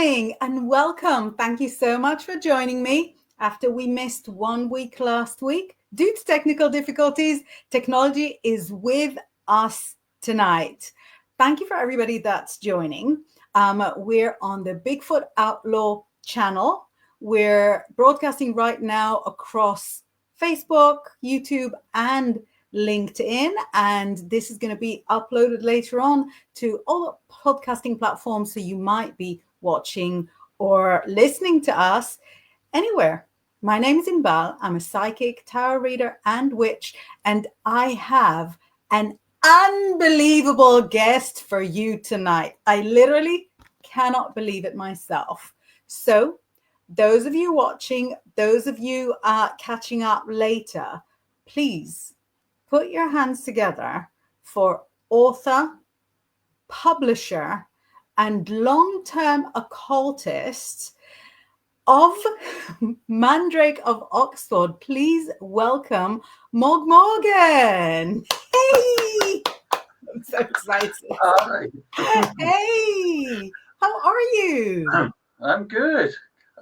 morning and welcome. Thank you so much for joining me after we missed 1 week last week. Due to technical difficulties, technology is with us tonight. Thank you for everybody that's joining. We're on the Bigfoot Outlaw channel. We're broadcasting right now across Facebook, YouTube, and LinkedIn, and this is going to be uploaded later on to all podcasting platforms, so you might be watching or listening to us anywhere. My name is Inbal. I'm a psychic, tarot reader, and witch, and I have an unbelievable guest for you tonight. I literally cannot believe it myself. So those of you watching, those of you catching up later, please put your hands together for author, publisher, and long-term occultist of Mandrake of Oxford. Please welcome Mog Morgan. Hey! I'm so excited. Hi. Hey! How are you? I'm good,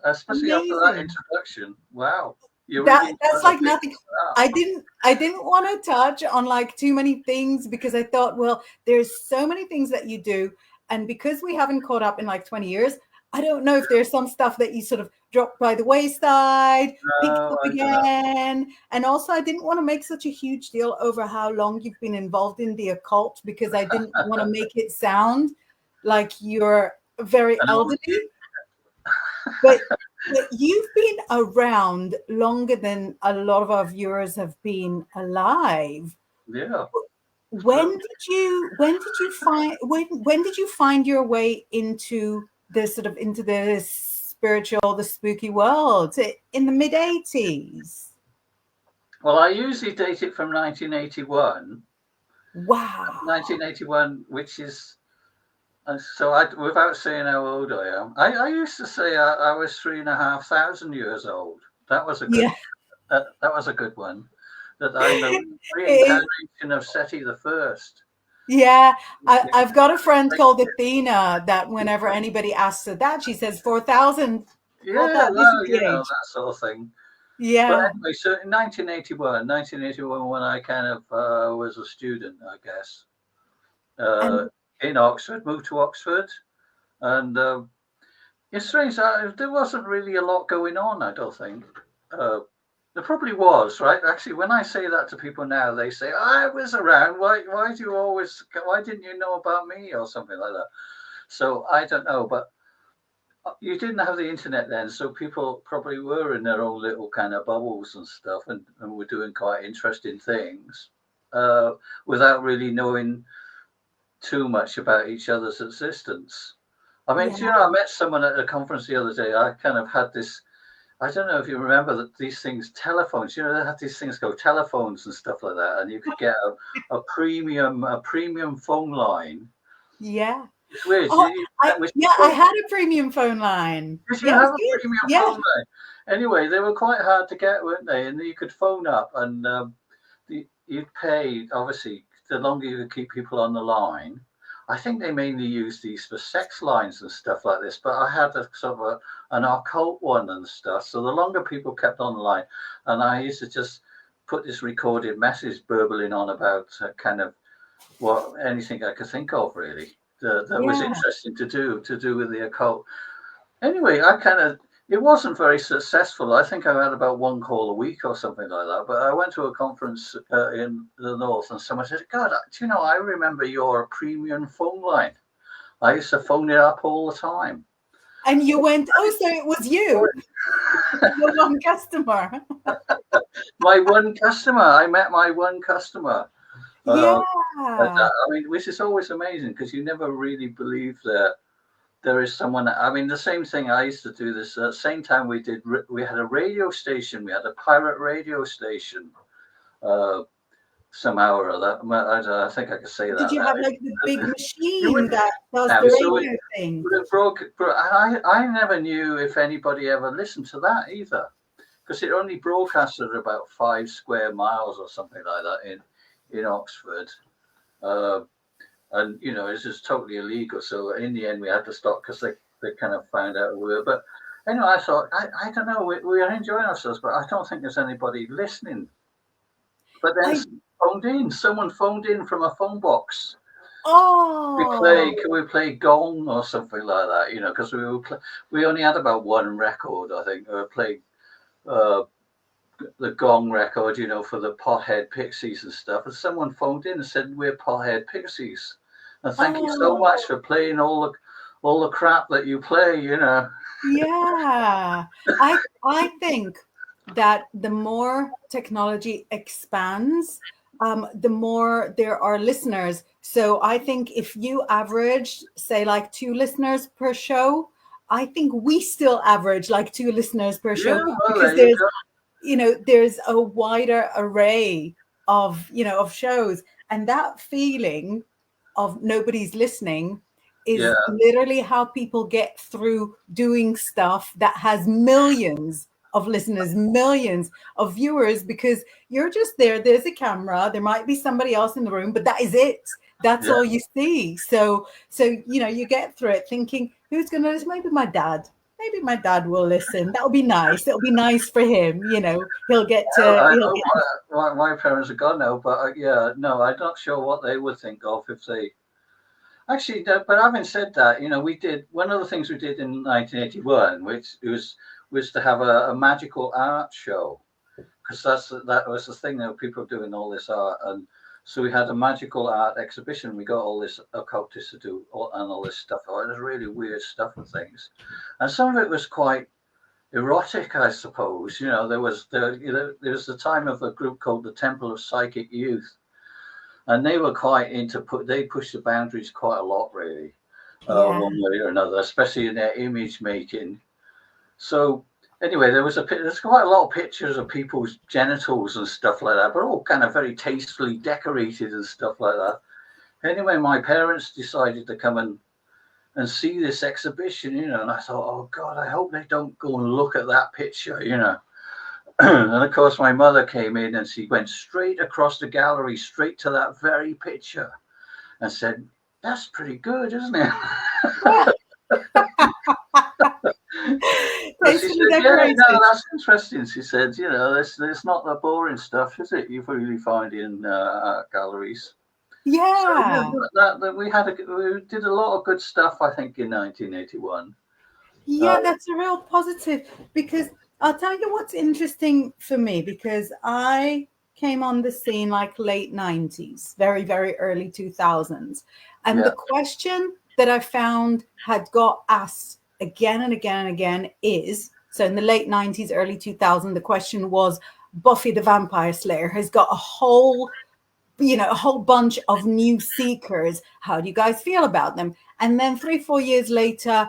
especially Amazing. after that introduction. Wow. That's like nothing. I didn't want to touch on like too many things because I thought, well, there's so many things that you do, and because we haven't caught up in like 20 years, I don't know if there's some stuff that you sort of dropped by the wayside, picked up again. And also I didn't want to make such a huge deal over how long you've been involved in the occult, because I didn't want to make it sound like you're very elderly. But you've been around longer than a lot of our viewers have been alive. Yeah. When did you find your way into the spiritual, the spooky world? In the mid-80s? Well, I usually date it from 1981. Wow. 1981, which is without saying how old I am, I used to say I was 3,500 years old. That was a good. That was a good one. That I'm the reincarnation of Seti the First. Yeah, I've got a friend called Athena that whenever anybody asks her that, she says 4,000. Yeah, well, that sort of thing. Yeah. But anyway, so in 1981, when I kind of was a student, I guess, in Oxford, moved to Oxford, and it's strange. There wasn't really a lot going on, I don't think. There probably was, right? Actually, when I say that to people now, they say, I was around. Why didn't you know about me or something like that? So I don't know, but you didn't have the internet then, so people probably were in their own little kind of bubbles and stuff, and were doing quite interesting things without really knowing too much about each other's existence. I mean, you know, I met someone at a conference the other day. I kind of had this, I don't know if you remember that these things, telephones, you know, they had these things called telephones and stuff like that, and you could get a premium phone line. Yeah. It's weird. I had a premium phone line. Did you have a premium phone line? Anyway, they were quite hard to get, weren't they? And you could phone up, and you'd pay, obviously, the longer you could keep people on the line. I think they mainly use these for sex lines and stuff like this, but I had a sort of an occult one and stuff. So the longer people kept on the line, and I used to just put this recorded message burbling on about kind of anything I could think of, really, that was interesting to do with the occult. Anyway, it wasn't very successful. I think I had about one call a week or something like that. But I went to a conference in the north, and someone said, God, do you know, I remember your premium phone line. I used to phone it up all the time. And you went, oh, so it was you, your one customer. My one customer. I met my one customer. Yeah. I mean, which is always amazing, because you never really believe that there is someone. I mean, the same thing. I used to do this at the same time we had a radio station. We had a pirate radio station. Somehow or other. I think I could say that. Did you have like the big machine that does the radio thing? I never knew if anybody ever listened to that either, because it only broadcasted about 5 square miles or something like that in Oxford. And, you know, it's just totally illegal. So in the end, we had to stop, because they kind of found out who we were. But anyway, I thought, I don't know, we are enjoying ourselves, but I don't think there's anybody listening. But then someone phoned in from a phone box. Can we play Gong or something like that? You know, because we only had about one record, I think. We were playing the Gong record, you know, for the Pothead Pixies and stuff. And someone phoned in and said, we're Pothead Pixies. And thank you so much for playing all the crap that you play, you know. Yeah. I think that the more technology expands, the more there are listeners. So I think if you average, say, like 2 listeners per show, I think we still average like 2 listeners per show, because there's, you know, there's a wider array of, you know, of shows, and that feeling of nobody's listening is literally how people get through doing stuff that has millions of listeners, millions of viewers, because you're just there. There's a camera. There might be somebody else in the room, but that is it. That's all you see. So, you know, you get through it thinking, who's going to listen? Maybe my dad. Maybe my dad will listen. That'll be nice. It'll be nice for him. You know, he'll get to. My parents are gone now, but no, I'm not sure what they would think of if they. Actually, but having said that, you know, we did one of the things we did in 1981, which was to have a magical art show, because that was the thing, that people doing all this art, and so we had a magical art exhibition. We got all this occultists to do all this stuff. It was really weird stuff and things, and some of it was quite erotic, I suppose. You know, there was the time of a group called the Temple of Psychic Youth, and they were quite they pushed the boundaries quite a lot, really, one way or another, especially in their image making. So anyway, there's quite a lot of pictures of people's genitals and stuff like that, but all kind of very tastefully decorated and stuff like that. Anyway, my parents decided to come and see this exhibition, you know, and I thought, oh God, I hope they don't go and look at that picture, you know. And of course, my mother came in and she went straight across the gallery, straight to that very picture, and said, "That's pretty good, isn't it?" She said, "Yeah, no, that's interesting." She said, "You know, it's not the boring stuff, is it? You really find in art galleries." Yeah. So, we did a lot of good stuff, I think, in 1981. Yeah, that's a real positive, because I'll tell you what's interesting for me, because I came on the scene like late 90s, very, very early 2000s. And the question that I found had got asked again and again and again is, so in the late 90s, early 2000s, the question was, Buffy the Vampire Slayer has got a whole bunch of new seekers. How do you guys feel about them? And then 3-4 years later,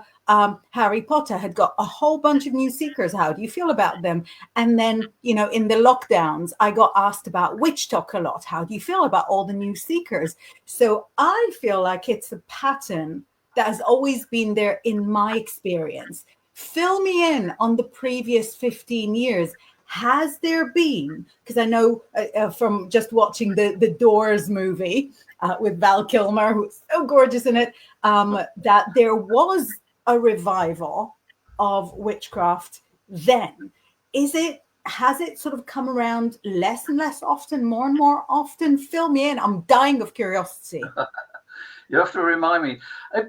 Harry Potter had got a whole bunch of new seekers. How do you feel about them? And then, you know, in the lockdowns, I got asked about WitchTok a lot. How do you feel about all the new seekers? So I feel like it's a pattern that has always been there in my experience. Fill me in on the previous 15 years. Has there been, because I know from just watching the Doors movie with Val Kilmer, who's so gorgeous in it, that there was a revival of witchcraft then. Has it sort of come around less and less often, more and more often? Fill me in. I'm dying of curiosity. You have to remind me.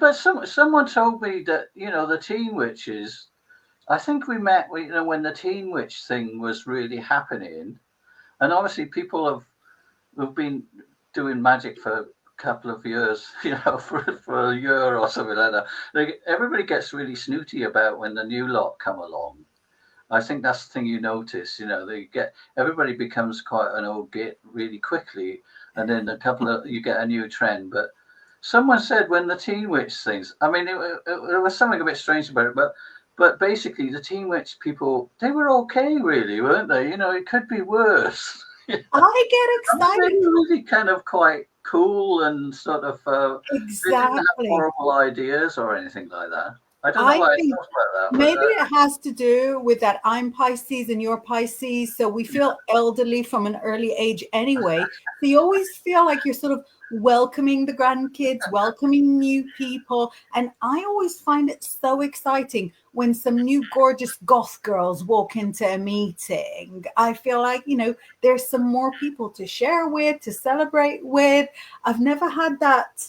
But someone told me that, you know, the teen witches, I think we met, you know, when the teen witch thing was really happening. And obviously people have been doing magic for a couple of years, you know, for a year or something like that. Everybody gets really snooty about when the new lot come along. I think that's the thing you notice, you know, everybody becomes quite an old git really quickly. And then you get a new trend. But someone said when the teen witch things, I mean, there was something a bit strange about it, but basically the teen witch people, they were okay, really, weren't they? You know, it could be worse. I get excited. They were really kind of quite cool and sort of exactly. They didn't have horrible ideas or anything like that. I don't know I why I think thought about that, maybe it has to do with that I'm Pisces and you're Pisces, so we feel elderly from an early age anyway. So you always feel like you're sort of welcoming the grandkids, welcoming new people. And I always find it so exciting when some new gorgeous goth girls walk into a meeting. I feel like, there's some more people to share with, to celebrate with. I've never had that,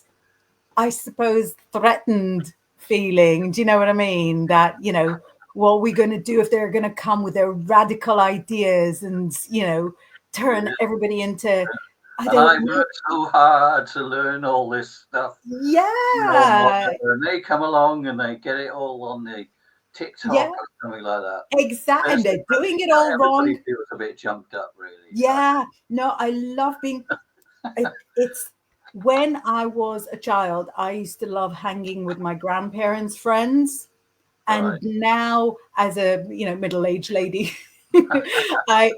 I suppose, threatened feeling. Do you know what I mean? That, what are we going to do if they're going to come with their radical ideas and, turn yeah. everybody into, I And I don't know. worked so hard to learn all this stuff, and Yeah. whatever. And they come along and they get it all on the TikTok Yeah, or something like that. exactly. And they're doing it all Everybody wrong. feels a bit jumped up, really. Yeah. No, I love being, it's, when I was a child, I used to love hanging with my grandparents' friends. And Right. now, as a middle-aged lady, I,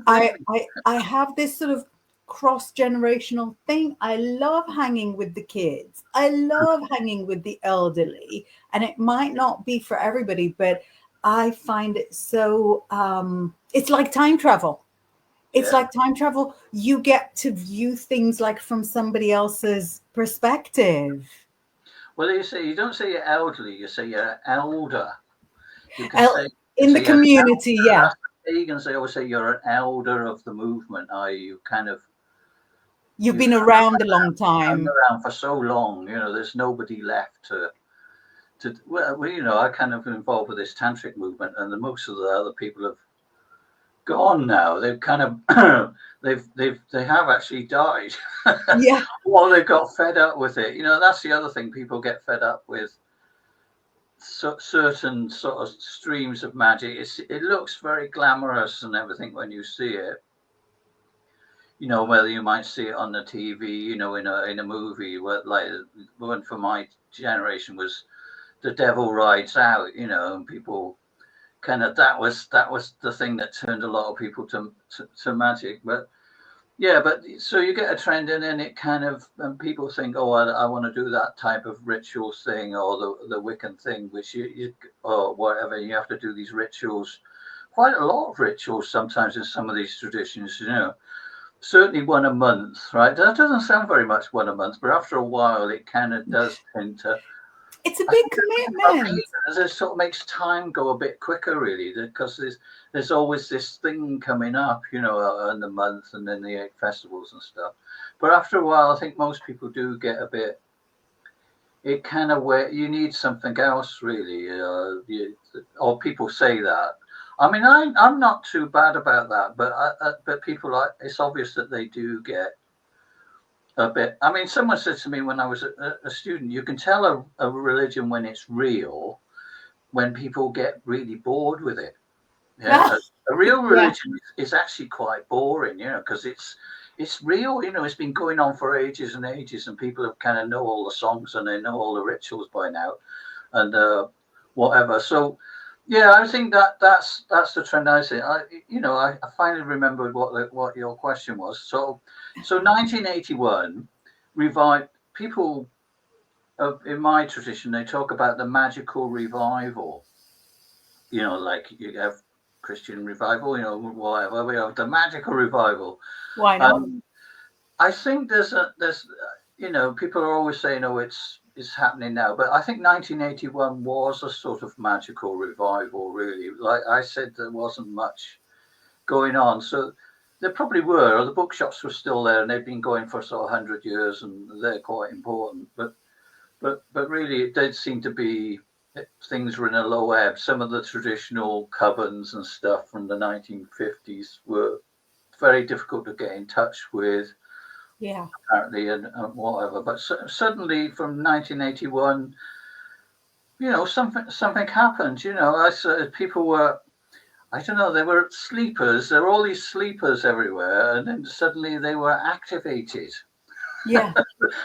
I have this sort of cross-generational thing. I love hanging with the kids. I love hanging with the elderly, and it might not be for everybody, but I find it so. It's like time travel. It's Yeah. like time travel. You get to view things like from somebody else's perspective. Well, you don't say you're elderly, you say you're elder. You can El- say, in the you're an community, elder. yeah. That's you can say, always say you're an elder of the movement. You kind of, You've you've been around a long hung time. around for so long, there's nobody left well, I kind of involved with this tantric movement, and most of the other people have gone now. They've kind of they have actually died. Yeah. Or they got fed up with it. That's the other thing. People get fed up with certain sort of streams of magic. It looks very glamorous and everything when you see it. Whether you might see it on the TV, in a movie. Where, like, one for my generation was The Devil Rides Out. And people kind of, that was the thing that turned a lot of people to magic. But yeah, but so you get a trend, and then it kind of, and people think, oh, I want to do that type of rituals thing, or the Wiccan thing, which you or whatever. You have to do these rituals, quite a lot of rituals sometimes in some of these traditions. Certainly one a month, right? That doesn't sound very much, one a month, but after a while, it kind of does tend to. It's a big commitment. It sort of makes time go a bit quicker, really, because there's always this thing coming up, in the month, and then the 8 festivals and stuff. But after a while, I think most people do get a bit. It kind of where you need something else, really, or people say that. I mean, I'm not too bad about that, but people it's obvious that they do get a bit. I mean, someone said to me when I was a student, you can tell a religion when it's real, when people get really bored with it. Yeah, a real religion is actually quite boring, because it's real. It's been going on for ages and ages, and people have kind of know all the songs and they know all the rituals by now, and whatever. So, yeah, I think that's the trend I see. I finally remembered what your question was. So 1981 revived people. In my tradition, they talk about the magical revival. Like you have Christian revival, whatever. We have the magical revival. Why not? I think there's people are always saying, oh, it's happening now, but I think 1981 was a sort of magical revival, really. Like I said, there wasn't much going on, so there probably were. Or the bookshops were still there, and they've been going for sort of 100 years, and they're quite important. But really, it did seem to be things were in a low ebb. Some of the traditional covens and stuff from the 1950s were very difficult to get in touch with. Yeah. Apparently, and whatever. But suddenly, from 1981, something happened. I said people were. I don't know. There were sleepers. There were all these sleepers everywhere, and then suddenly they were activated. Yeah.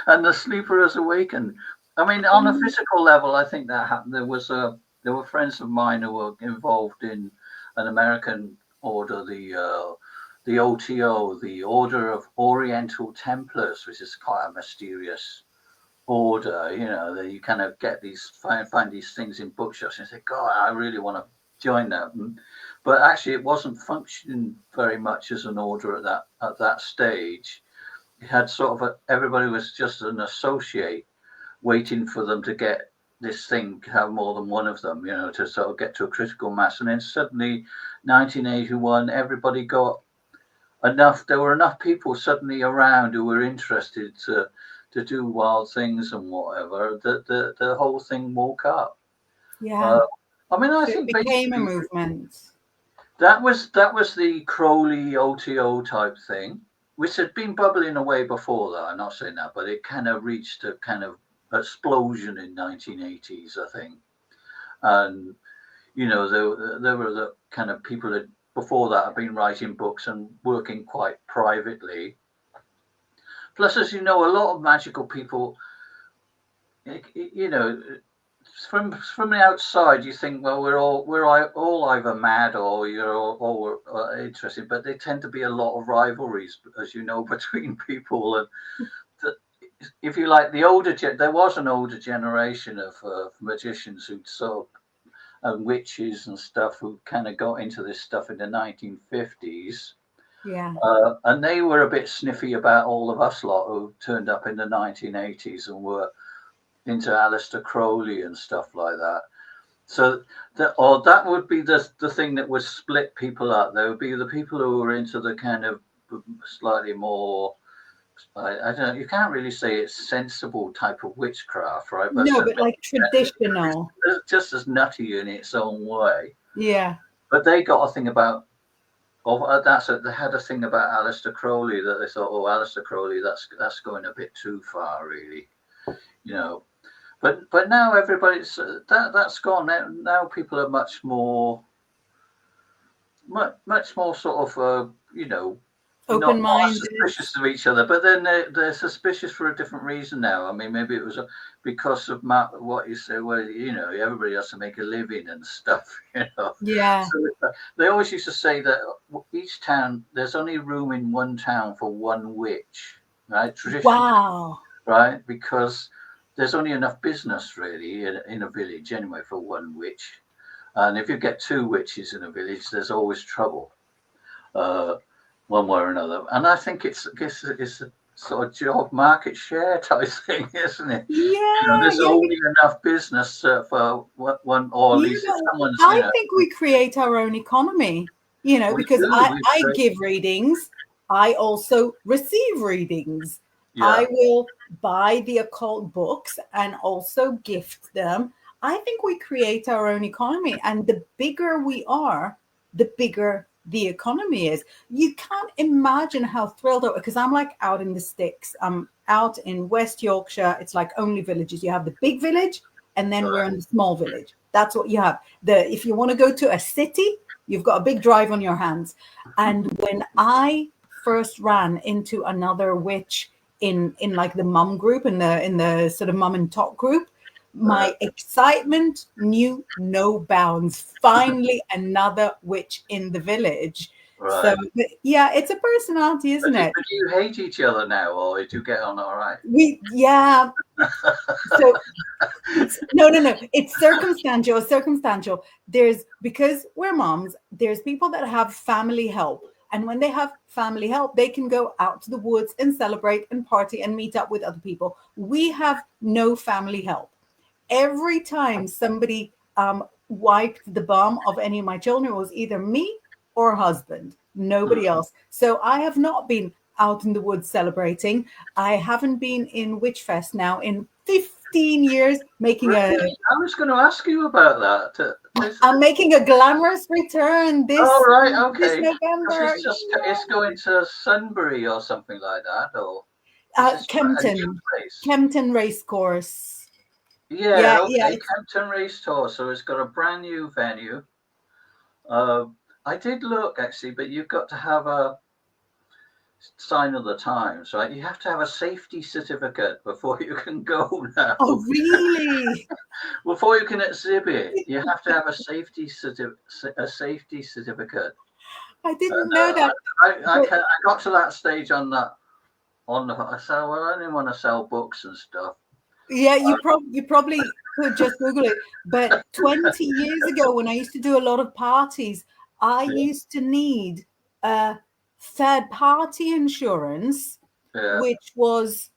And the sleeper has awakened. I mean, on a physical level, I think that happened. There were friends of mine who were involved in an American order, the OTO, the Order of Oriental Templars, which is quite a mysterious order, you know, that you kind of get these find these things in bookshops and say, God, I really want to join that. But actually, it wasn't functioning very much as an order at that stage. It had sort of everybody was just an associate waiting for them to get this thing, have more than one of them, you know, to sort of get to a critical mass. And then suddenly, 1981, everybody got enough. There were enough people suddenly around who were interested to do wild things and whatever. The whole thing woke up. Yeah. I mean, I So think it became a movement. That was the Crowley OTO type thing, which had been bubbling away before that. I'm not saying that, but it kind of reached a kind of explosion in 1980s, I think. And you know, there were the kind of people that before that had been writing books and working quite privately. Plus, as you know, a lot of magical people, you know, from the outside, you think, well, we're all either mad or you're all interested, but there tend to be a lot of rivalries, as you know, between people. And if you like, there was an older generation of magicians who'd sort of, and witches and stuff who kind of got into this stuff in the 1950s. Yeah. And they were a bit sniffy about all of us lot who turned up in the 1980s and were into Aleister Crowley and stuff like that. So that would be the thing that would split people up. There would be the people who were into the kind of slightly more, I don't know, you can't really say it's sensible type of witchcraft, right? But like traditional. Just as nutty in its own way. Yeah. But they got a thing about, they had a thing about Aleister Crowley that they thought, oh, Aleister Crowley, that's going a bit too far, really, you know. But now everybody's that's gone. Now people are much more sort of you know, open-minded, not suspicious of each other. But then they're suspicious for a different reason now. I mean, maybe it was because of what you say. Well, you know, everybody has to make a living and stuff. You know. Yeah. So they always used to say that each town, there's only room in one town for one witch, right? Traditionally, wow. Right, because there's only enough business really in a village anyway for one witch, and if you get two witches in a village, there's always trouble, one way or another. And I think it's a sort of job market share type thing, isn't it? Yeah, you know, there's only enough business for one, or at least someone's. I think we create our own economy, you know, because I give readings. I also receive readings. Yeah. I will buy the occult books and also gift them. I think we create our own economy, and the bigger we are, the bigger the economy is. You can't imagine how thrilled, because I'm like out in the sticks. I'm out in West Yorkshire. It's like only villages. You have the big village, and then we're in the small village. That's what you have. If you want to go to a city, you've got a big drive on your hands. And when I first ran into another witch in like the mum group, in the sort of mum and tot group, my excitement knew no bounds. Finally, another witch in the village. Right. So yeah, it's a personality, isn't it? But do you hate each other now, or do you get on all right? So no. It's circumstantial. There's, because we're moms, there's people that have family help. And when they have family help, they can go out to the woods and celebrate and party and meet up with other people. We have no family help. Every time somebody wiped the bum of any of my children, it was either me or husband, nobody else. So I have not been out in the woods celebrating. I haven't been in Witchfest now in 15 years, making I was going to ask you about that. I'm making a glamorous return this November. It's going to Sunbury or something like that, or Kempton Racecourse. Yeah, Kempton Racecourse. So it's got a brand new venue. I did look actually, but you've got to have a sign of the times, right? You have to have a safety certificate before you can go now. Oh, really? Before you can exhibit, you have to have a safety certificate. I didn't know that. I got to that stage on that. I said, well, I didn't want to sell books and stuff. Yeah, you probably could just Google it. But 20 years ago, when I used to do a lot of parties, I Yeah, used to need a third party insurance, yeah. which was,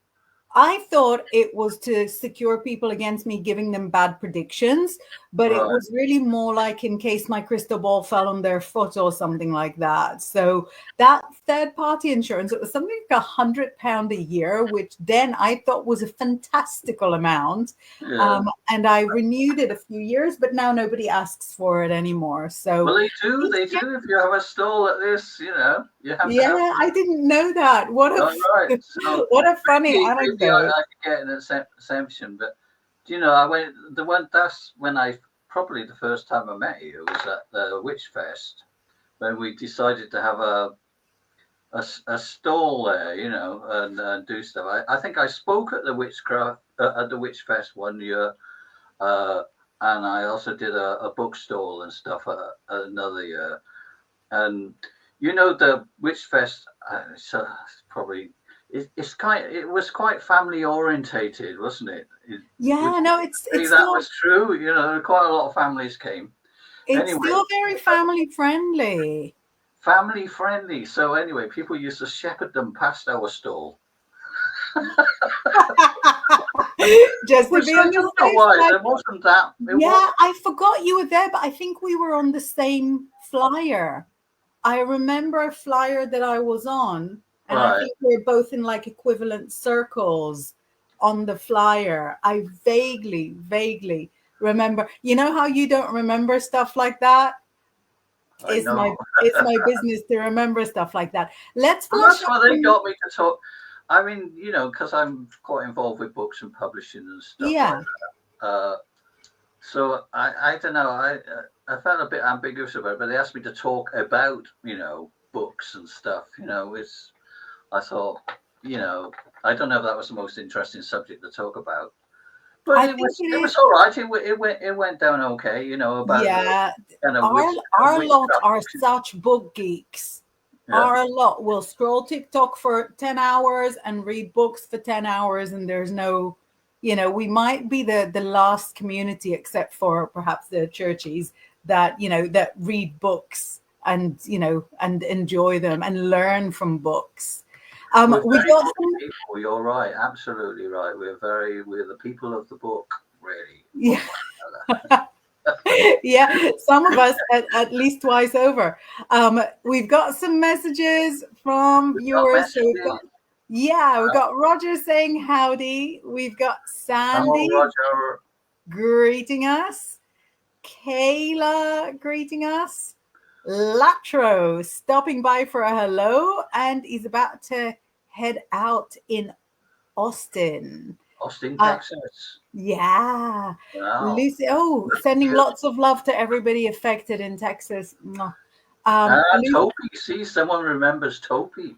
I thought it was to secure people against me giving them bad predictions, but it Right. was really more like in case my crystal ball fell on their foot or something like that. So that third party insurance, it was something like £100 a year, which then I thought was a fantastical amount. Yeah. And I renewed it a few years, but now nobody asks for it anymore. So Well, they do. They do. If you have a stall at this, you have to have. yeah, I didn't know that. All right. So What a funny maybe anecdote. I could get an exemption, but I went the one. That's when I probably the first time I met you was at the Witch Fest when we decided to have a stall there, and do stuff. I think I spoke at the Witchcraft at the Witch Fest one year, and I also did a bookstall and stuff another year. And the Witch Fest, it's probably it was quite family orientated, wasn't it? Would Yeah, you no, say it's that still was true? Quite a lot of families came. it's Anyway, still very family friendly. family friendly. So anyway, people used to shepherd them past our stall. Just to Which be I on the don't know safe why. side. There wasn't that. Yeah, I forgot you were there, but I think we were on the same flyer. I remember a flyer that I was on, and I Right. think we were both in like equivalent circles on the flyer. I vaguely remember. You know how you don't remember stuff like that? I know. It's my business to remember stuff like that. Let's And flush that's up why they some. got me to talk. I mean, because I'm quite involved with books and publishing and stuff like Yeah. that. So I don't know. I felt a bit ambiguous about it, but they asked me to talk about books and stuff. I thought I don't know if that was the most interesting subject to talk about, but I it think was it it is. was all right. It went down okay. About the Yeah, kind of our lot witchcraft are books. such book geeks. Yeah. Our lot will scroll TikTok for 10 hours and read books for 10 hours, and there's no, we might be the last community, except for perhaps the churches, that that read books and and enjoy them and learn from books. We're We very got book some. people. You're right. Absolutely right. We're the people of the book, really. Yeah. One way or another. Yeah, some of us at least twice over. We've got some messages from We've got viewers. So messages. we've got Roger saying howdy. We've got Oh, Sandy Roger. greeting us. Kayla greeting us. Latro stopping by for a hello, and he's about to head out in Austin. Austin, Texas. Yeah. Wow. Lucy, sending lots of love to everybody affected in Texas. Mwah. Topi. See, someone remembers Topi.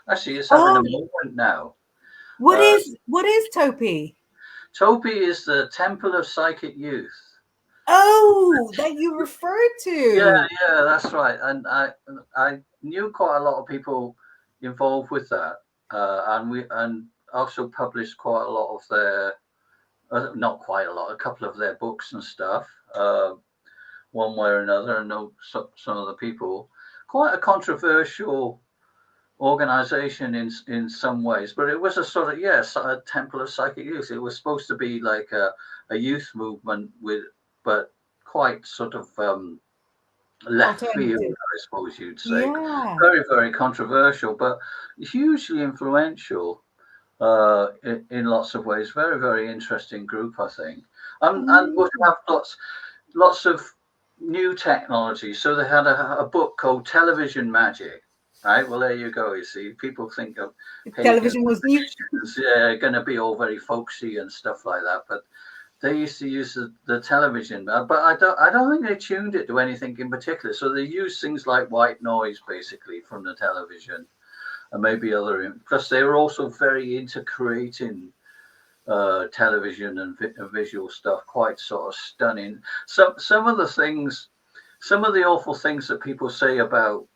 Actually, it's having a moment now. What is Topi? Topi is the Temple of Psychic Youth. Oh, that you referred to. Yeah, that's right. And I knew quite a lot of people involved with that, and also published quite a lot of their, not quite a lot, a couple of their books and stuff, one way or another. I know some of the people. Quite a controversial organization in some ways, but it was a sort of a Temple of Psychic Youth. It was supposed to be like a youth movement but quite sort of left field, I suppose you'd say. Yeah. Very, very controversial, but hugely influential in lots of ways. Very, very interesting group, I think. And we have lots of new technology. So they had a book called Television Magic. Right. Well, there you go. You see, people think of television was new. Going to be all very folksy and stuff like that, but they used to use the television, but I don't think they tuned it to anything in particular. So they used things like white noise, basically, from the television, and maybe other. Plus, they were also very into creating television and visual stuff, quite sort of stunning. Some of the things, some of the awful things that people say about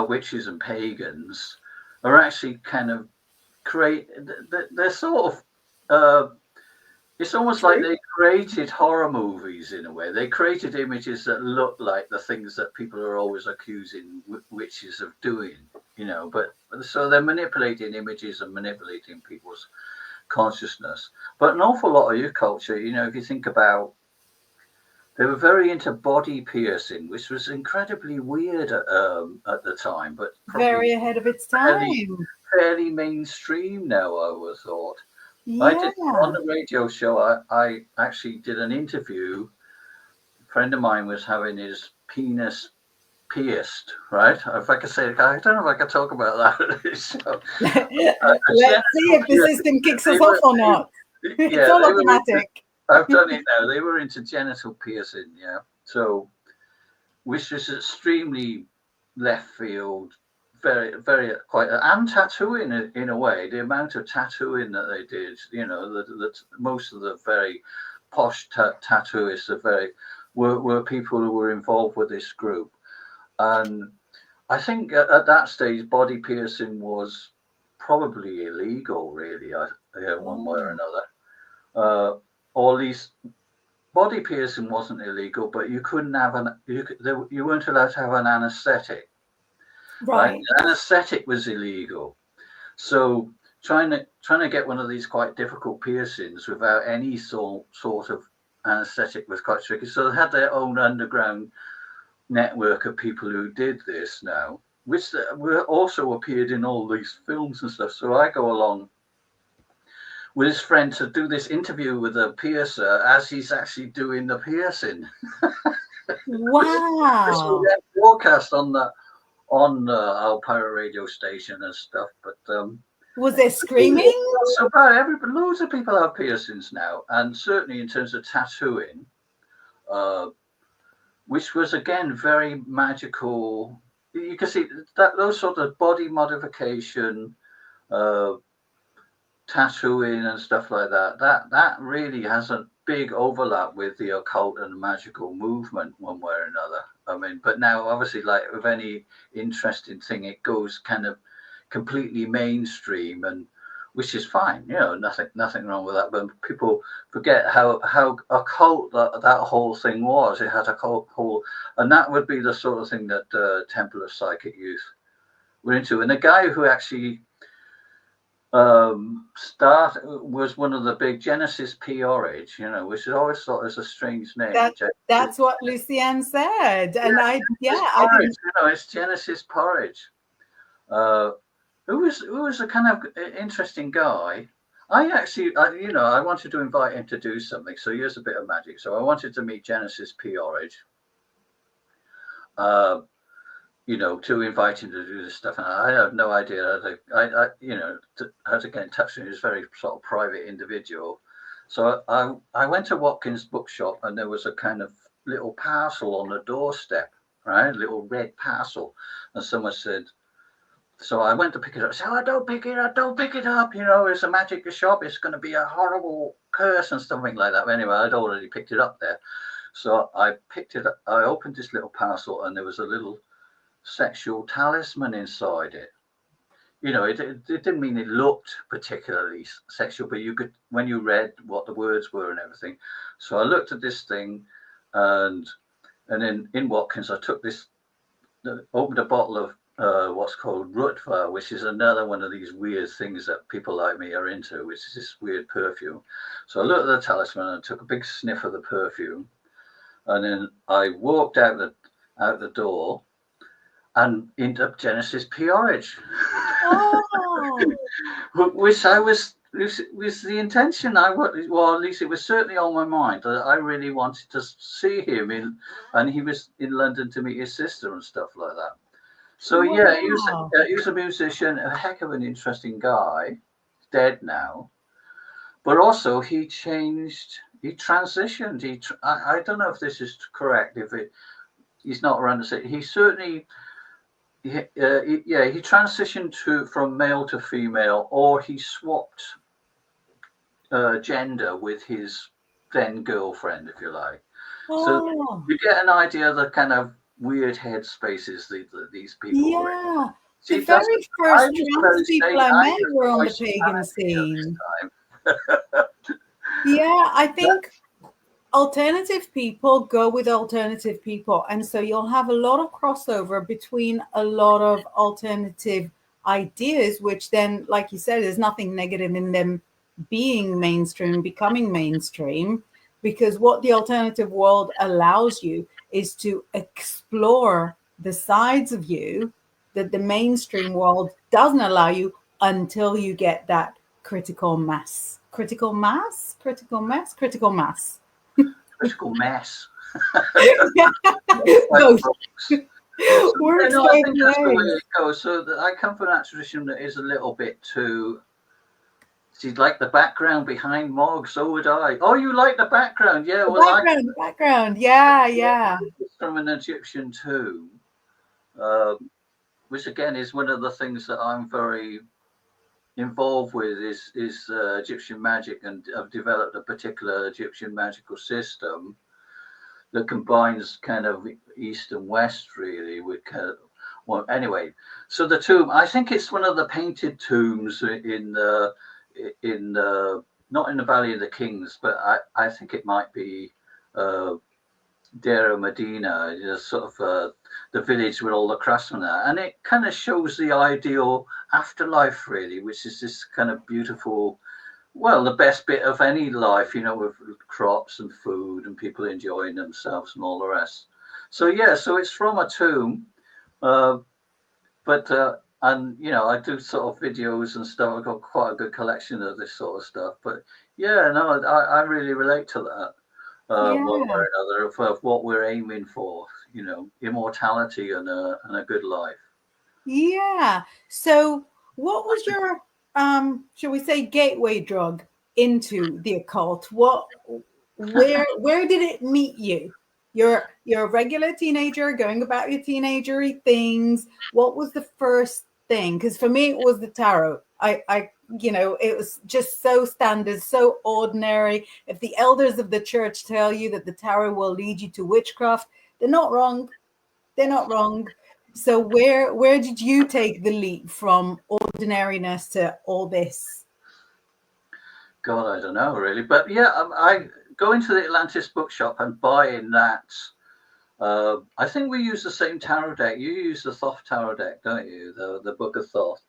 witches and pagans are actually kind of they're sort of, it's almost like they created horror movies in a way. They created images that look like the things that people are always accusing witches of doing, but so they're manipulating images and manipulating people's consciousness. But an awful lot of youth culture, if you think about, they were very into body piercing, which was incredibly weird at the time, but very ahead of its time. Fairly mainstream now, I would have thought. Yeah. I did on the radio show. I actually did an interview. A friend of mine was having his penis pierced, right? If I could say, I don't know if I could talk about that. So, let's see if the system kicks us off or not. It's all automatic. I've done it now. They were into genital piercing, yeah. So, which is extremely left field, very, very quite, and tattooing in a way. The amount of tattooing that they did, that most of the very posh tattooists were people who were involved with this group, and I think at that stage, body piercing was probably illegal, really. One way or another. Or at least body piercing wasn't illegal, but you couldn't have you weren't allowed to have an anesthetic. Right. Anesthetic was illegal. So trying to get one of these quite difficult piercings without any sort of anesthetic was quite tricky. So they had their own underground network of people who did this now, which also appeared in all these films and stuff. So I go along with his friend to do this interview with a piercer as he's actually doing the piercing. Wow. This will get broadcast on our pirate radio station and stuff. But was there screaming? So bad. Loads of people have piercings now, and certainly in terms of tattooing, which was again very magical. You can see that those sort of body modification, tattooing and stuff like that really has a big overlap with the occult and magical movement one way or another. I mean, but now obviously, like with any interesting thing, it goes kind of completely mainstream, and which is fine, nothing wrong with that. But people forget how occult that whole thing was. It had a whole, and that would be the sort of thing that Temple of Psychic Youth were into. And the guy who actually was one of the big Genesis Porridge, which is always thought is a strange name. That's what Lucienne said, and I didn't. It's Genesis Porridge. Who was a kind of interesting guy. I actually, I wanted to invite him to do something. So here's a bit of magic. So I wanted to meet Genesis Porridge. To invite him to do this stuff, and I have no idea how to get in touch with him. He was a very sort of private individual. So I went to Watkins bookshop, and there was a kind of little parcel on the doorstep, right? A little red parcel, and someone said. So I went to pick it up. I said, don't pick it up, don't pick it up. It's a magic shop. It's going to be a horrible curse and something like that. But anyway, I'd already picked it up there. So I picked it up. I opened this little parcel, and there was a little sexual talisman inside it. It didn't mean it looked particularly sexual, but you could, when you read what the words were and everything. So I looked at this thing, and then in Watkins, I took this, opened a bottle of what's called Rutva, which is another one of these weird things that people like me are into, which is this weird perfume. So I looked at the talisman and took a big sniff of the perfume, and then I walked out the door and ended up Genesis Porridge. Oh. Which was the intention. Well, at least it was certainly on my mind that I really wanted to see him and he was in London to meet his sister and stuff like that. So wow. Yeah, he was a musician, a heck of an interesting guy, dead now. But also he transitioned. I don't know if this is correct. He's not around to say he certainly. He transitioned from male to female, or he swapped gender with his then girlfriend, if you like. Oh. So you get an idea of the kind of weird head spaces that these people are in. The very first trans people I met were on the voice of pagan sanity at this scene. time. Yeah, I think alternative people go with alternative people. And so you'll have a lot of crossover between a lot of alternative ideas, which then, like you said, there's nothing negative in them being mainstream, becoming mainstream, because what the alternative world allows you is to explore the sides of you that the mainstream world doesn't allow you until you get that critical mass. Critical mass? Critical mass? Critical mass. Critical mass. Both. Works no, I think that's the way it goes. So I come from that tradition that is a little bit too. See, like the background behind Mogg, so would I. Oh, you like the background? Yeah, the background. Yeah. It's from an Egyptian tomb, which again is one of the things that I'm very involved with is Egyptian magic, and I've developed a particular Egyptian magical system that combines kind of East and West really with kind of, well, anyway, so the tomb, I think it's one of the painted tombs in not in the Valley of the Kings, but I think it might be Deir Medina, sort of the village with all the craftsmen there, and it kind of shows the ideal afterlife really, which is this kind of beautiful, well, the best bit of any life, with crops and food and people enjoying themselves and all the rest. So yeah, so it's from a tomb, but and I do sort of videos and stuff. I've got quite a good collection of this sort of stuff. But yeah, no, I really relate to that. One way or another of what we're aiming for, immortality and a good life. Yeah. So what was your shall we say gateway drug into the occult? Where did it meet you? You're a regular teenager going about your teenagery things. What was the first thing? Because for me it was the tarot. I it was just so standard, so ordinary. If the elders of the church tell you that the tarot will lead you to witchcraft, they're not wrong. They're not wrong. So where did you take the leap from ordinariness to all this? God, I don't know really, but yeah, I go into the Atlantis bookshop and buy in that. I think we use the same tarot deck. You use the Thoth tarot deck, don't you? The Book of Thoth.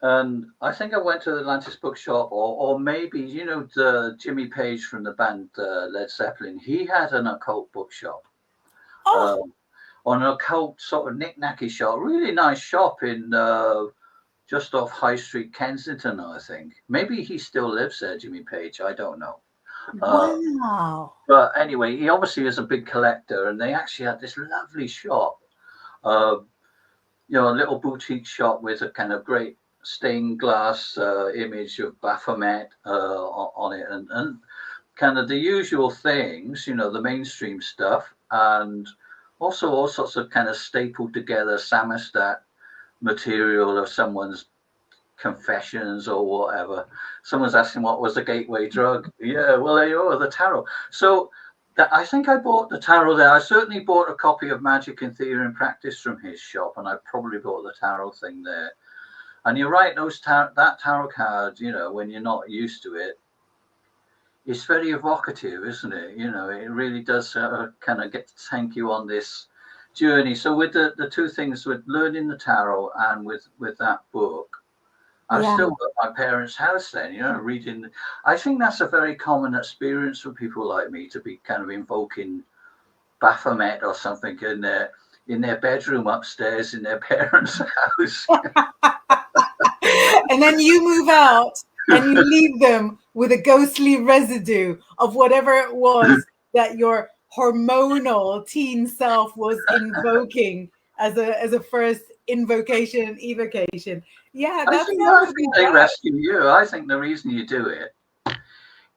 And I think I went to the Atlantis bookshop, or maybe the Jimmy Page from the band Led Zeppelin. He had an occult bookshop. On an occult sort of knick-knacky shop, really nice shop in just off High Street, Kensington, I think. Maybe he still lives there, Jimmy Page. I don't know. Wow. But anyway, he obviously is a big collector, and they actually had this lovely shop, a little boutique shop with a kind of great stained glass image of Baphomet on it, and kind of the usual things, the mainstream stuff, and also all sorts of kind of stapled together Samizdat material of someone's confessions or whatever. Someone's asking what was the gateway drug. Yeah, well, there you are, the tarot. So I think I bought the tarot there. I certainly bought a copy of Magic in Theory and Practice from his shop, and I probably bought the tarot thing there. And you're right, that tarot card, when you're not used to it, it's very evocative, isn't it? It really does kind of take you on this journey. So with the two things, with learning the tarot and with that book, I'm still at my parents' house then, reading. I think that's a very common experience for people like me, to be kind of invoking Baphomet or something in their bedroom upstairs in their parents' house. And then you move out and you leave them with a ghostly residue of whatever it was that your hormonal teen self was invoking as a first invocation and evocation. Yeah, I think they rescue you. I think the reason you do it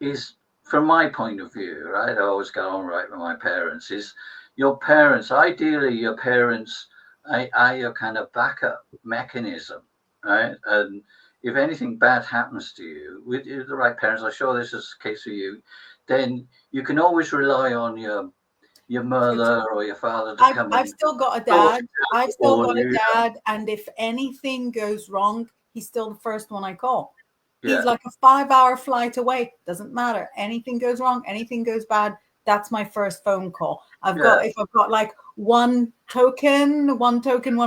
is, from my point of view, right? I always got on right with my parents. Is your parents, ideally, your parents are your kind of backup mechanism, right? And if anything bad happens to you with the right parents, I'm sure this is the case for you, then you can always rely on your your mother or your father to come I've and still got a sort dad. out I've still for got a you. dad, and if anything goes wrong, he's still the first one I call. Yeah. He's like a 5-hour flight away. Doesn't matter. Anything goes wrong, anything goes bad, that's my first phone call. If I've got like one token, one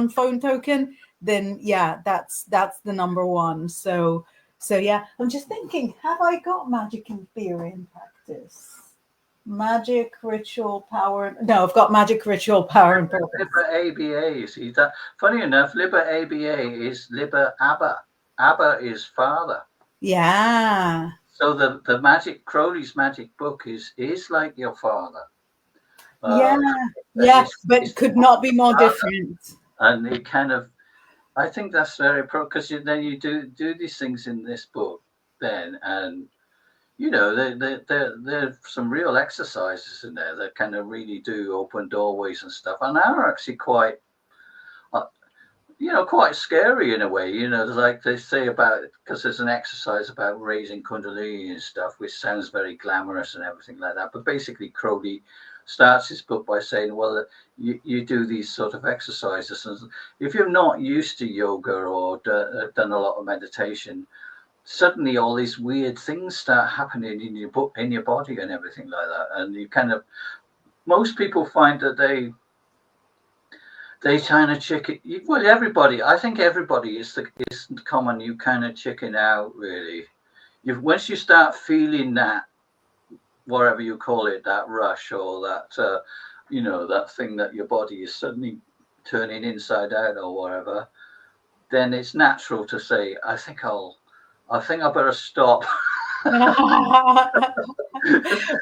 phone token, then yeah, that's the number one. So yeah, I'm just thinking, have I got magic and theory in practice? Magic, ritual, power. No, I've got magic, ritual, power, and purpose. Liber ABA, you see that. Funny enough, Liber ABA is Liber Abba. Abba is father. Yeah. So the magic, Crowley's magic book is like your father. But could not be more different. And it kind of, I think that's very because then you do these things in this book then, and you know, there's some real exercises in there that kind of really do open doorways and stuff, and are actually quite, quite scary in a way. You know, like they say about, because there's an exercise about raising Kundalini and stuff, which sounds very glamorous and everything like that. But basically, Crowley starts his book by saying, well, you do these sort of exercises, and if you're not used to yoga or done a lot of meditation, suddenly all these weird things start happening in your body and everything like that. And you kind of, most people find that they kind of chicken. Well, everybody, I think everybody is common. You kind of chicken out, really. Once you start feeling that, whatever you call it, that rush or that, that thing that your body is suddenly turning inside out or whatever, then it's natural to say, I think I better stop.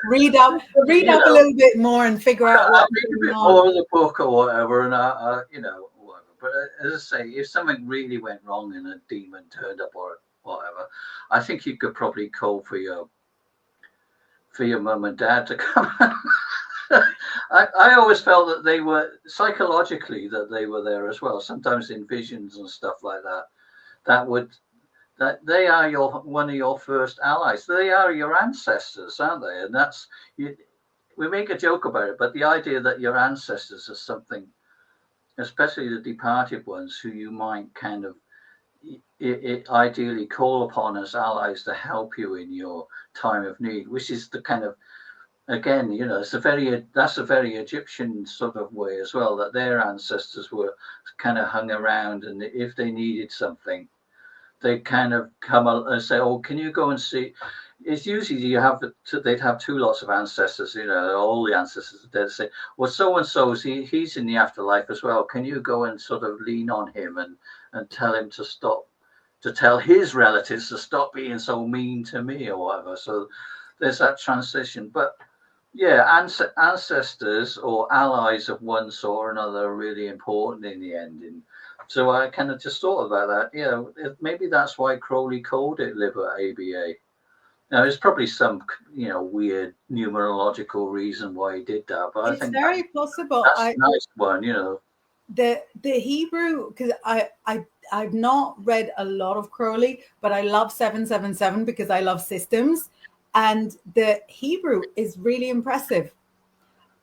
read up a little bit more and figure out what read a bit more of the book or whatever, and whatever. But as I say, if something really went wrong and a demon turned up or whatever, I think you could probably call for your mum and dad to come. I always felt that they were psychologically that they were there as well. Sometimes in visions and stuff like that. That they are one of your first allies. They are your ancestors, aren't they? And that's we make a joke about it, but the idea that your ancestors are something, especially the departed ones, who you might kind of ideally call upon as allies to help you in your time of need, which is the kind of, again, that's a very Egyptian sort of way as well, that their ancestors were kind of hung around, and if they needed something, they kind of come and say, "Oh, can you go and see?" It's usually they'd have two lots of ancestors, all the ancestors. They'd say, "Well, so and so he's in the afterlife as well. Can you go and sort of lean on him and tell him to stop, to tell his relatives to stop being so mean to me or whatever?" So there's that transition. But yeah, ancestors or allies of one sort or another are really important in the end. So I kind of just thought about that. Maybe that's why Crowley called it Liber ABA. Now, there's probably some, weird numerological reason why he did that, but it's very possible. That's a nice one, The Hebrew, because I've not read a lot of Crowley, but I love 777 because I love systems, and the Hebrew is really impressive.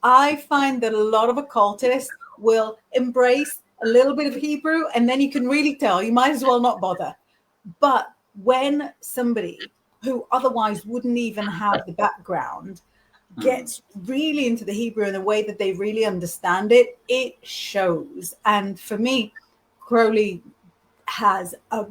I find that a lot of occultists will embrace a little bit of Hebrew, and then you can really tell you might as well not bother. But when somebody who otherwise wouldn't even have the background gets really into the Hebrew in a way that they really understand it, it shows. And for me, Crowley has a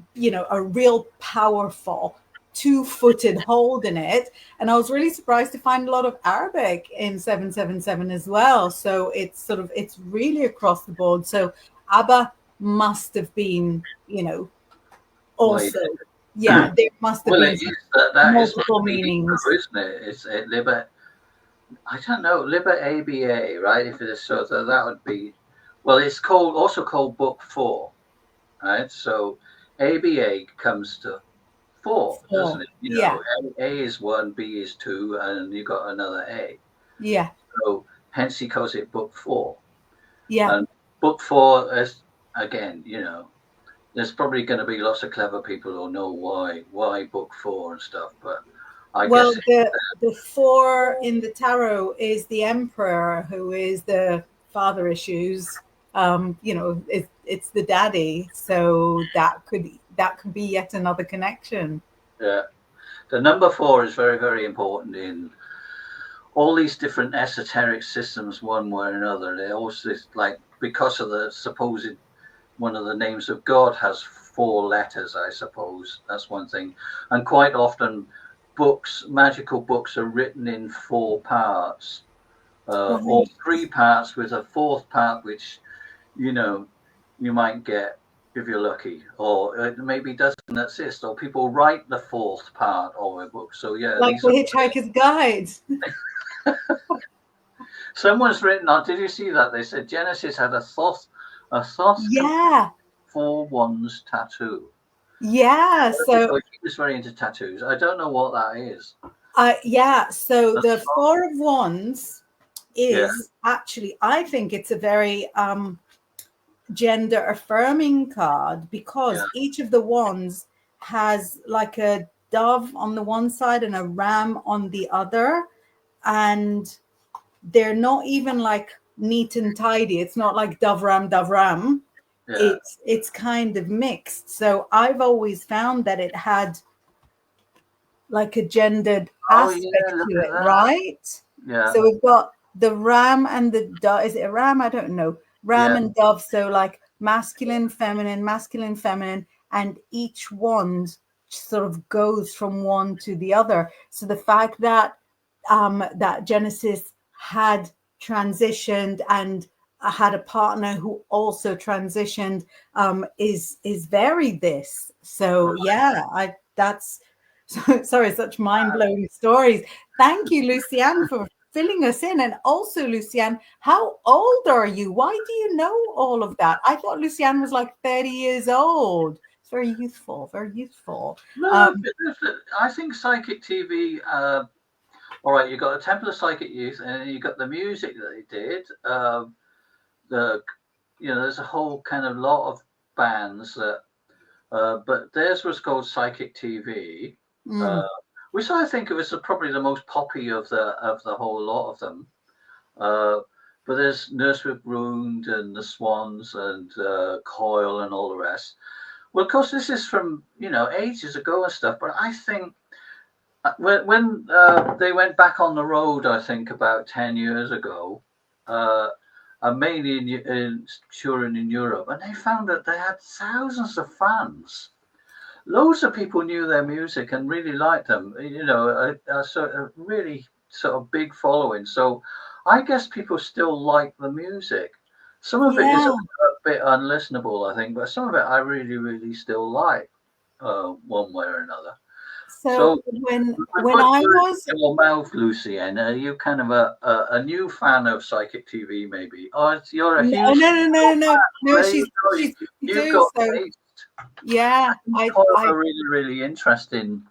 real powerful two-footed hold in it, and I was really surprised to find a lot of Arabic in 777 as well. So it's really across the board. So Abba must have been, also, there must have been multiple meanings, isn't it? It's Liber. I don't know, Liber ABA, right? If it is so, that would be, well, it's also called Book 4, right? So ABA comes to 4, doesn't it? A is 1, B is 2, and you got another A. Yeah. So hence he calls it Book 4. Yeah. And Book 4 is, again, there's probably going to be lots of clever people who know why Book 4 and stuff, but I Well, guess. the four in the tarot is the emperor, who is the father issues. It's the daddy, so that could be yet another connection. Yeah. The number 4 is very, very important in all these different esoteric systems, one way or another. They also, like, because of the supposed, one of the names of God has 4 letters, I suppose. That's one thing. And quite often, magical books are written in 4 parts, or Right. 3 parts with a 4th part, which, you might get if you're lucky, or it maybe doesn't exist, or people write the 4th part of a book. So yeah, Like these the are. Hitchhiker's Guide. Someone's written on. Did you see that? They said Genesis had a Thoth Yeah, 4 wands tattoo. yeah. So He was very into tattoos. I don't know what that is. yeah. So That's the Four of Wands yeah, is actually, I think it's a very gender affirming card, because yeah, each of the wands has like a dove on the one side and a ram on the other, and they're not even like neat and tidy. It's not like dove ram, dove ram. yeah. It's kind of mixed. So I've always found that it had like a gendered Oh yeah, aspect look to at it, that. right? Yeah, So we've got the ram and the dove. Is it a ram? I don't know. Ram yeah. and dove. So like masculine, feminine, and each wand sort of goes from one to the other. So the fact that that Genesis had transitioned and had a partner who also transitioned is very this. So yeah, I that's sorry, such mind-blowing stories. Thank you, Luciane, for filling us in. And also, Luciane, how old are you? Why do you know all of that? I thought Luciane was like 30 years old. It's very youthful, very youthful. No, I think Psychic TV. All right, you got a Temple of Psychic Youth, and you got the music that they did. There's a whole kind of lot of bands that, but theirs was called Psychic TV, Mm. which I think of as probably the most poppy of the whole lot of them. But there's Nurse with Wound and the Swans and Coil and all the rest. Well, of course, this is from ages ago and stuff. But I think when they went back on the road, I think about 10 years ago, and mainly in touring in Europe, and they found that they had thousands of fans. Loads of people knew their music and really liked them. A really sort of big following. So I guess people still like the music. Some of it is Yeah. a bit unlistenable, I think, but some of it I really, really still like, one way or another. So So we when put I words was in your mouth, Lucienne. Are you kind of a new fan of Psychic TV, maybe? Or you're a no, huge no, no, no, no, no. there you go. She's You've 52. got So taste. yeah, Quite I a really, really interesting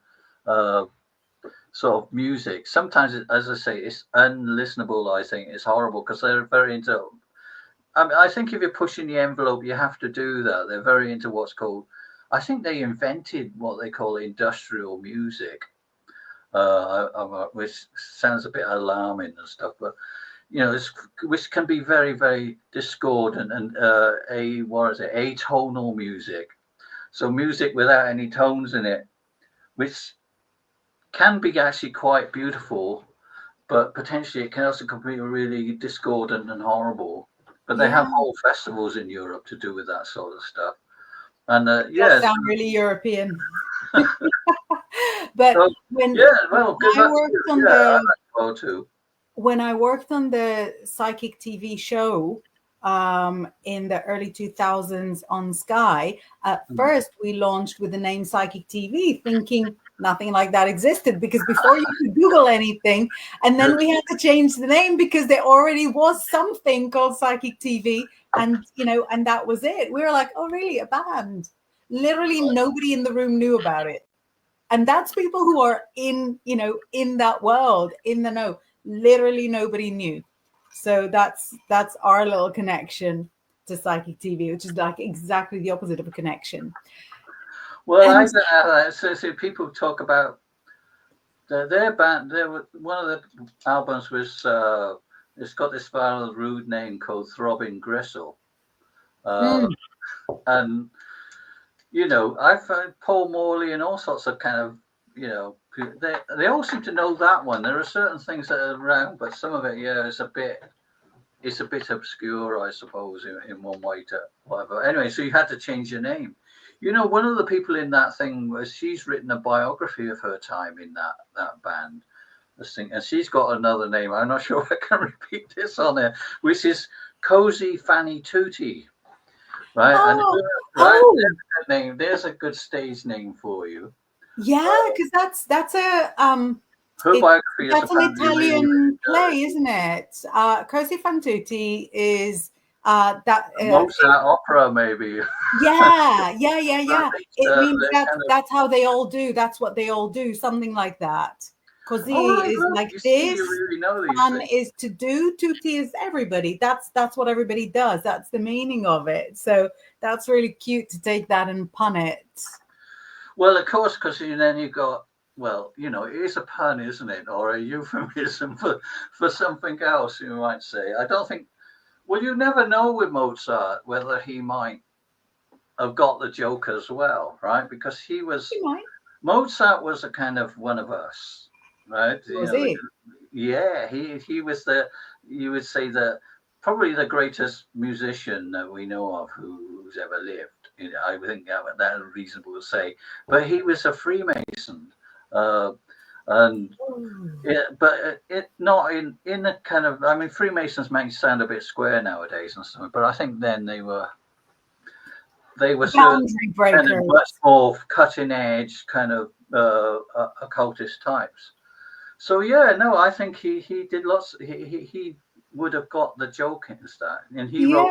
sort of music. Sometimes, as I say, it's unlistenable. I think it's horrible because they're very into. I mean, I think if you're pushing the envelope, you have to do that. They're very into what's called. I think they invented what they call industrial music, which sounds a bit alarming and stuff, but which can be very, very discordant and atonal music. So music without any tones in it, which can be actually quite beautiful, but potentially it can also be really discordant and horrible. But they have yeah, whole festivals in Europe to do with that sort of stuff. And does yes, sound really European. But so when yeah, well, good I luck to worked you. on Yeah, I the like to go too. when I worked on the Psychic TV show in the early 2000s on Sky, at first we launched with the name Psychic TV, thinking nothing like that existed, because before you could Google anything, and then we had to change the name because there already was something called Psychic TV, and and that was it. We were like, oh, really? A band? Literally nobody in the room knew about it. And that's people who are in that world, in the know. Literally nobody knew. So that's our little connection to Psychic TV, which is like exactly the opposite of a connection. Well, I And don't know. So people talk about their band. One of the albums was it's got this rather rude name called Throbbing Gristle, and I've heard Paul Morley and all sorts of kind of they all seem to know that one. There are certain things that are around, but some of it, it's a bit obscure, I suppose, in one way to whatever. Anyway, so you had to change your name. One of the people in that thing was she's written a biography of her time in that band. This thing, and she's got another name. I'm not sure I can repeat this on there, which is Cozy Fanny Tootie. Right? There's a good stage name for you. Yeah, because that's a her biography that's an Italian play, isn't it? Cozy fan tutte is that Mozart opera, maybe. Yeah. It means that's how they all do. That's what they all do, something like that. Così is like this, and is to do. Tutti is everybody. That's what everybody does. That's the meaning of it. So that's really cute to take that and pun it. Well, of course, because then you got, it is a pun, isn't it, or a euphemism for something else, you might say. I don't think. Well, you never know with Mozart whether he might have got the joke as well, right? Because Mozart was a kind of one of us. Right? Was he? Yeah, he was you would say probably the greatest musician that we know of who's ever lived. I think that is reasonable to say. But he was a Freemason, and but it not in the kind of. I mean, Freemasons make it sound a bit square nowadays and stuff. But I think then they were boundary breakers, kind of much more cutting edge kind of occultist types. So I think he did lots. He would have got the joke in that, and he wrote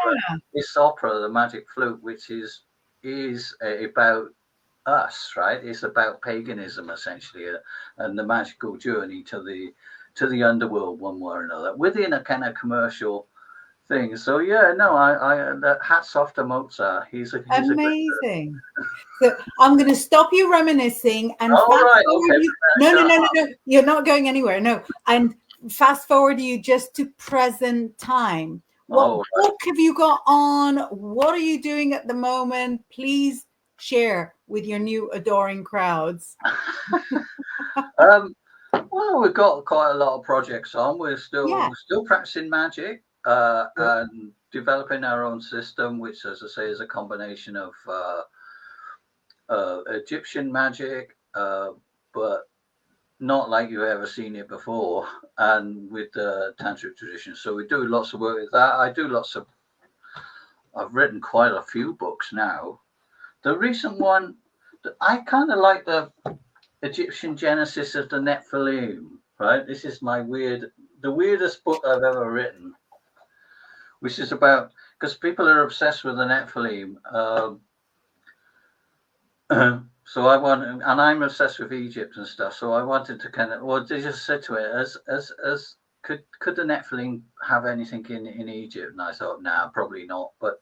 this opera, The Magic Flute, which is about us, right? It's about paganism essentially, and the magical journey to the underworld, one way or another, within a kind of commercial thing. So I hats off to Mozart. He's amazing. So I'm going to stop you reminiscing and No, you're not going anywhere. No, and fast forward you just to present time. What book have you got on? What are you doing at the moment? Please share with your new adoring crowds. Well, we've got quite a lot of projects on. We're still practicing magic and developing our own system, which, as I say, is a combination of Egyptian magic, but not like you've ever seen it before, and with the tantric tradition. So we do lots of work with that. I've written quite a few books now. The recent one, I kind of like the Egyptian Genesis of the Nephilim, right? This is the weirdest book I've ever written, which is about, because people are obsessed with the Nephilim. So and I'm obsessed with Egypt and stuff. So I wanted to they just said to it as could the Nephilim have anything in Egypt? And I thought, nah, probably not. But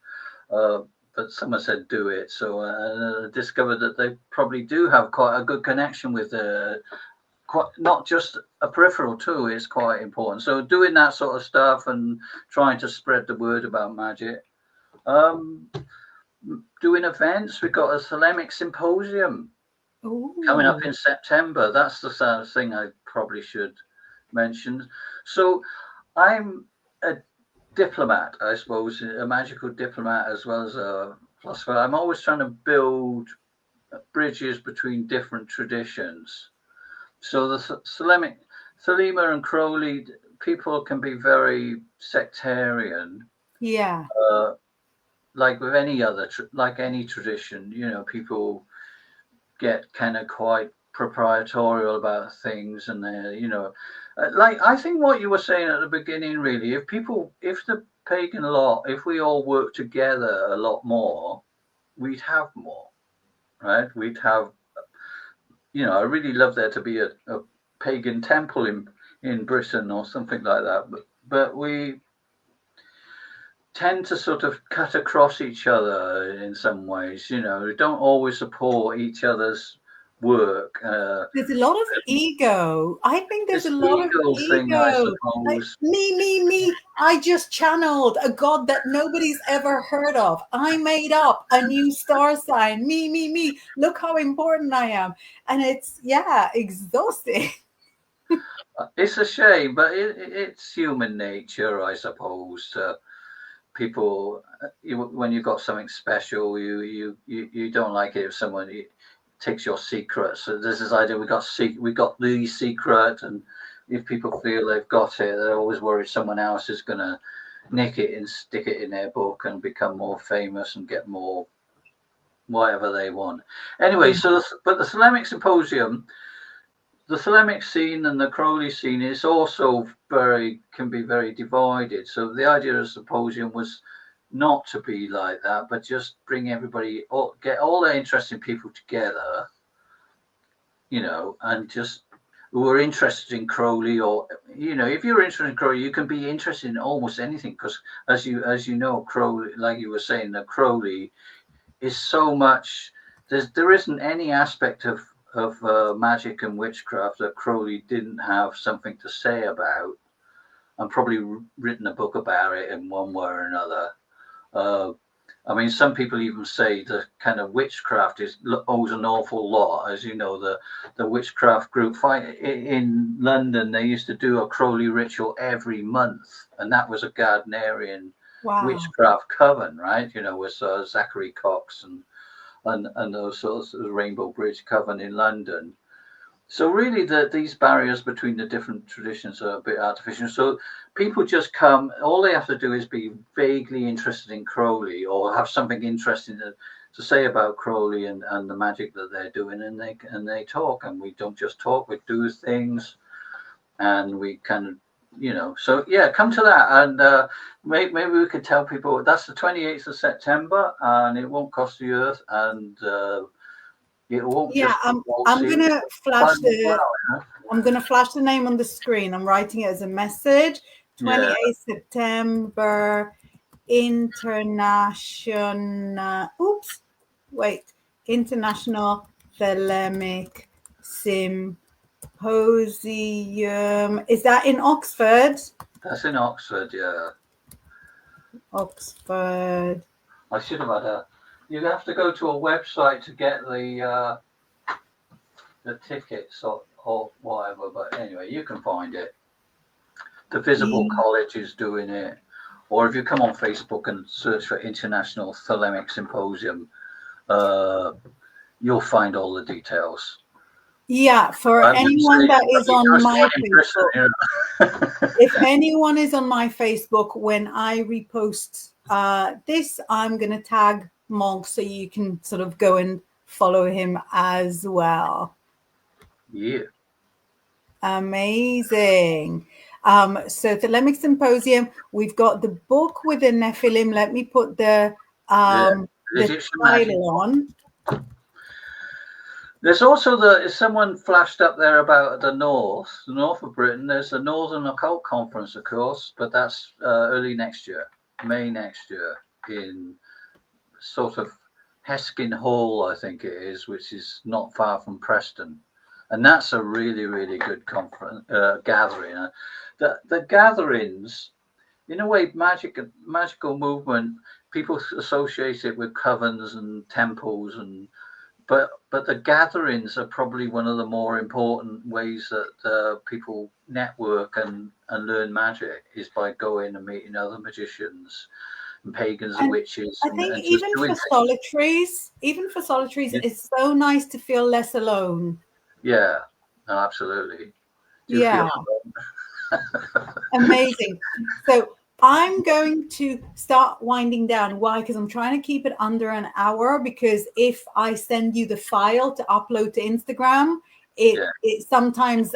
someone said do it. So I discovered that they probably do have quite a good connection with not just a peripheral too. Is quite important. So doing that sort of stuff and trying to spread the word about magic. Doing events. We've got a Thelemic Symposium coming up in September. That's the sort of thing I probably should mention. So I'm a diplomat, I suppose, a magical diplomat as well as a philosopher. I'm always trying to build bridges between different traditions. So the Thelema and Crowley, people can be very sectarian. Yeah. Like with any any tradition, people get kind of quite proprietorial about things, and I think what you were saying at the beginning, really, if the pagan lot, if we all work together a lot more, we'd have more, right? We'd have, I really love there to be a pagan temple in Britain or something like that, but we tend to sort of cut across each other in some ways. We don't always support each other's work. There's a lot of ego. I think there's a lot of thing, I ego. Like, suppose. me. I just channeled a god that nobody's ever heard of. I made up a new star sign. Me. Look how important I am. And it's, exhausting. It's a shame, but it's human nature, I suppose. People, when you've got something special, you don't like it if someone takes your secrets. So there's this idea we got the secret, and if people feel they've got it, they're always worried someone else is going to nick it and stick it in their book and become more famous and get more whatever they want. Anyway, but the Thelemic Symposium, the Thelemic scene and the Crowley scene is also can be very divided. So the idea of the symposium was not to be like that, but just bring everybody, get all the interesting people together, and just who are interested in Crowley, or if you're interested in Crowley, you can be interested in almost anything, because as you know, Crowley, like you were saying, that Crowley is so much. There isn't any aspect of magic and witchcraft that Crowley didn't have something to say about, and probably written a book about it in one way or another. I mean, some people even say the kind of witchcraft owes an awful lot. As you know, the witchcraft group in London, they used to do a Crowley ritual every month, and that was a Gardnerian witchcraft coven, right? With Zachary Cox and those sorts of Rainbow Bridge coven in London. So really, these barriers between the different traditions are a bit artificial. So people just come. All they have to do is be vaguely interested in Crowley, or have something interesting to say about Crowley and the magic that they're doing, and they talk. And we don't just talk; we do things, and we kind of, So come to that, and maybe we could tell people that's the 28th of September, and it won't cost the earth, and it won't. I'm gonna flash I'm gonna flash the name on the screen. I'm writing it as a message. 28th September, International Thelemic Symposium. Is that in Oxford? That's in Oxford, yeah. Oxford. I should have had you have to go to a website to get the tickets or whatever, but anyway, you can find it. The Visible College is doing it, or if you come on Facebook and search for International Thelemic Symposium, you'll find all the details. Yeah, for anyone that is on my Facebook, if anyone is on my Facebook, when I repost this, I'm going to tag Monk so you can sort of go and follow him as well. Yeah. Amazing. So Thelemic Symposium, we've got the book with the Nephilim. Let me put the title on. There's also someone flashed up there about the north of Britain. There's the Northern Occult Conference, of course, but that's early next year, May next year, in sort of Heskin Hall, I think it is, which is not far from Preston. And that's a really, really good conference gathering. The gatherings, in a way, magical movement, people associate it with covens and temples, but the gatherings are probably one of the more important ways that people network and learn magic, is by going and meeting other magicians and pagans and witches. I think even for solitaries, it's so nice to feel less alone. Yeah, absolutely. Amazing. So I'm going to start winding down. Why? Because I'm trying to keep it under an hour, because if I send you the file to upload to Instagram, it sometimes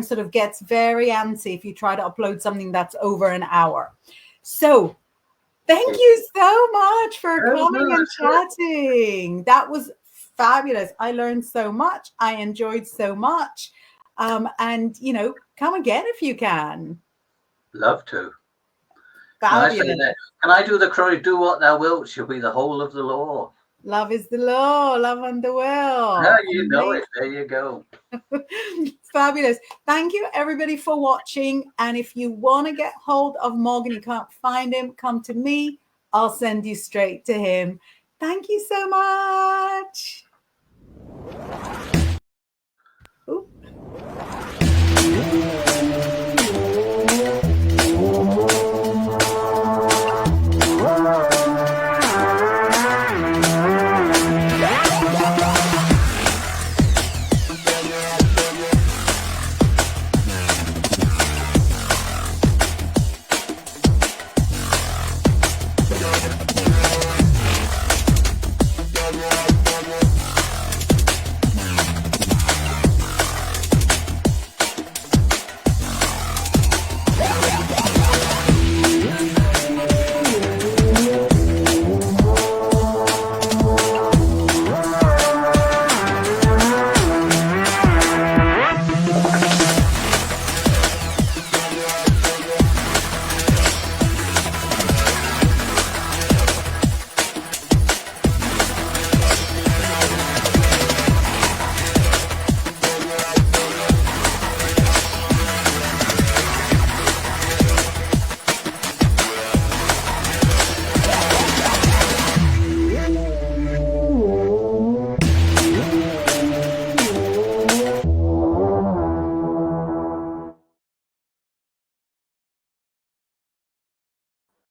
sort of gets very antsy if you try to upload something that's over an hour. So thank you so much for coming and chatting. That was fabulous. I learned so much. I enjoyed so much. And, come again if you can. Love to. Fabulous. Can I do the Crowley, do what thou wilt, shall be the whole of the law. Love is the law. Love and the will. Ah, you know it. There you go. Fabulous. Thank you, everybody, for watching. And if you want to get hold of Morgan, you can't find him, come to me. I'll send you straight to him. Thank you so much.